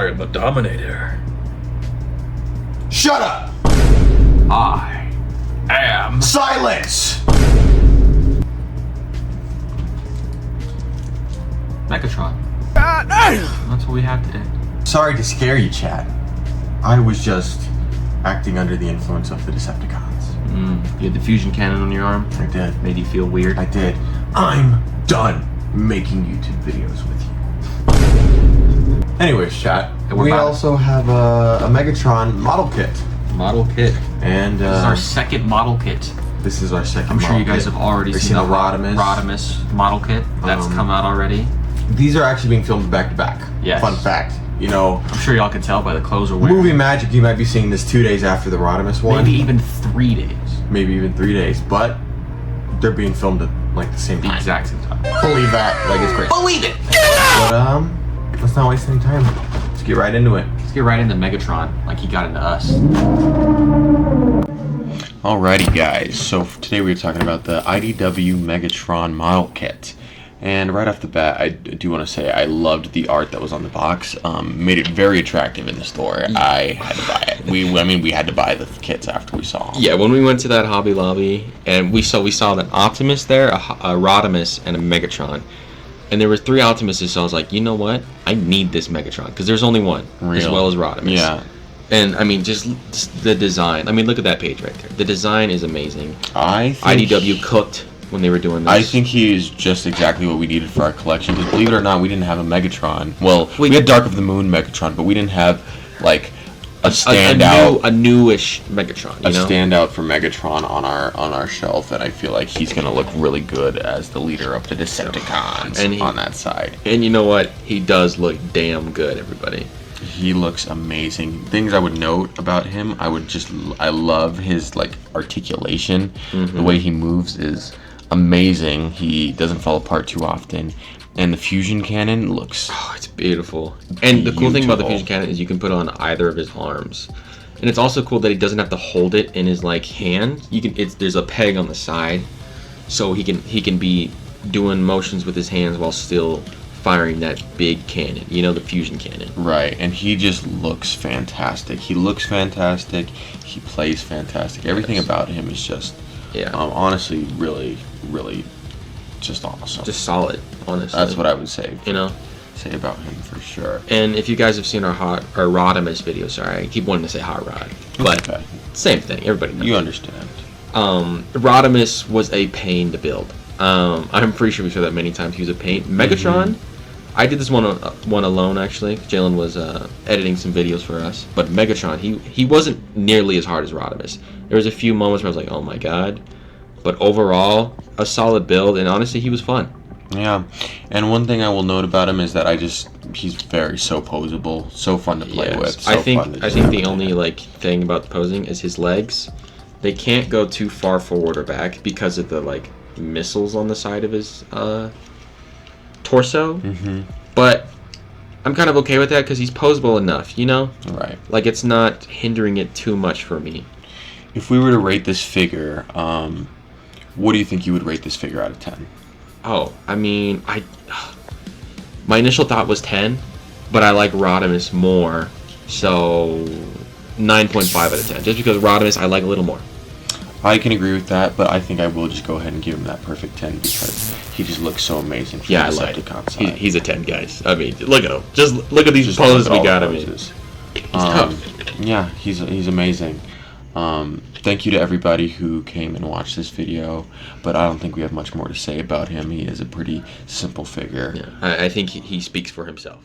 I am the Dominator. Shut up! I am... Silence! Megatron. That's what we have today. Sorry to scare you, Chad. I was just acting under the influence of the Decepticons. You had the fusion cannon on your arm? I did. Made you feel weird? I did. I'm done making YouTube videos with you. Anyways, chat. We also have a Megatron model kit. Model kit. And this is our second model kit. This is our second I'm sure you guys kit. have already seen the Rodimus model kit. That's come out already. These are actually being filmed back to back. Yes. Fun fact. You know, I'm sure y'all can tell by the clothes we're wearing. Movie magic, you might be seeing this 2 days after the Rodimus one. Maybe even 3 days. Maybe even 3 days. But they're being filmed at like the same time. The exact same time. Believe that. Like it's great. Believe it! But let's not waste any time. Let's get right into it. Let's get right into Megatron like he got into us. Alrighty guys, so today we're talking about the IDW Megatron model kit. And right off the bat, I do want to say I loved the art that was on the box. Made it very attractive in the store. I had to buy it. We had to buy the kits after we saw them. Yeah, when we went to that Hobby Lobby and we saw an Optimus there, a Rodimus, and a Megatron. And there were 3 Optimuses, so I was like, you know what? I need this Megatron because there's only one, as well as Rodimus. Yeah. And I mean, just the design. I mean, look at that page right there. The design is amazing. I think IDW cooked when they were doing this. I think he is just exactly what we needed for our collection. Because believe it or not, we didn't have a Megatron. Well, we had Dark of the Moon Megatron, but we didn't have like a standout, a newish Megatron. You know? A standout for Megatron on our shelf, and I feel like he's gonna look really good as the leader of the Decepticons on that side. And you know what? He does look damn good, everybody. He looks amazing. Things I would note about him, I love his like articulation. The way he moves is amazing. He doesn't fall apart too often. And the fusion cannon looks... Oh, it's beautiful. And the cool thing about the fusion cannon is you can put it on either of his arms. And it's also cool that he doesn't have to hold it in his like hand. There's a peg on the side, so he can be doing motions with his hands while still firing that big cannon, you know, the fusion cannon. Right, and he just looks fantastic. He looks fantastic. He plays fantastic. Everything about him is just, honestly, really, really, just awesome. Just solid, honestly. That's what I would say. You know, say about him for sure. And if you guys have seen our Rodimus video, sorry, I keep wanting to say Hot Rod, but okay. Same thing. Everybody knows. You understand. Rodimus was a pain to build. I'm pretty sure we said that many times. He was a pain. Megatron. I did this one alone actually. Jalen was editing some videos for us. But Megatron, he wasn't nearly as hard as Rodimus. There was a few moments where I was like, oh my god. But overall, a solid build, and honestly, he was fun. Yeah, and one thing I will note about him is that he's so posable, so fun to play with. So I think the only like thing about the posing is his legs. They can't go too far forward or back because of the like missiles on the side of his torso. But I'm kind of okay with that because he's posable enough, you know? Right. Like it's not hindering it too much for me. If we were to rate this figure, what do you think you would rate this figure out of 10? Oh, I mean, my initial thought was 10, but I like Rodimus more, so 9.5 out of 10. Just because Rodimus I like a little more. I can agree with that, but I think I will just go ahead and give him that perfect 10 because he just looks so amazing. Yeah, I like it. He's a 10, guys. I mean, look at him. Just look at these poses we got him in. He's tough. Yeah, he's amazing. Thank you to everybody who came and watched this video, but I don't think we have much more to say about him. He is a pretty simple figure. Yeah, I think he speaks for himself.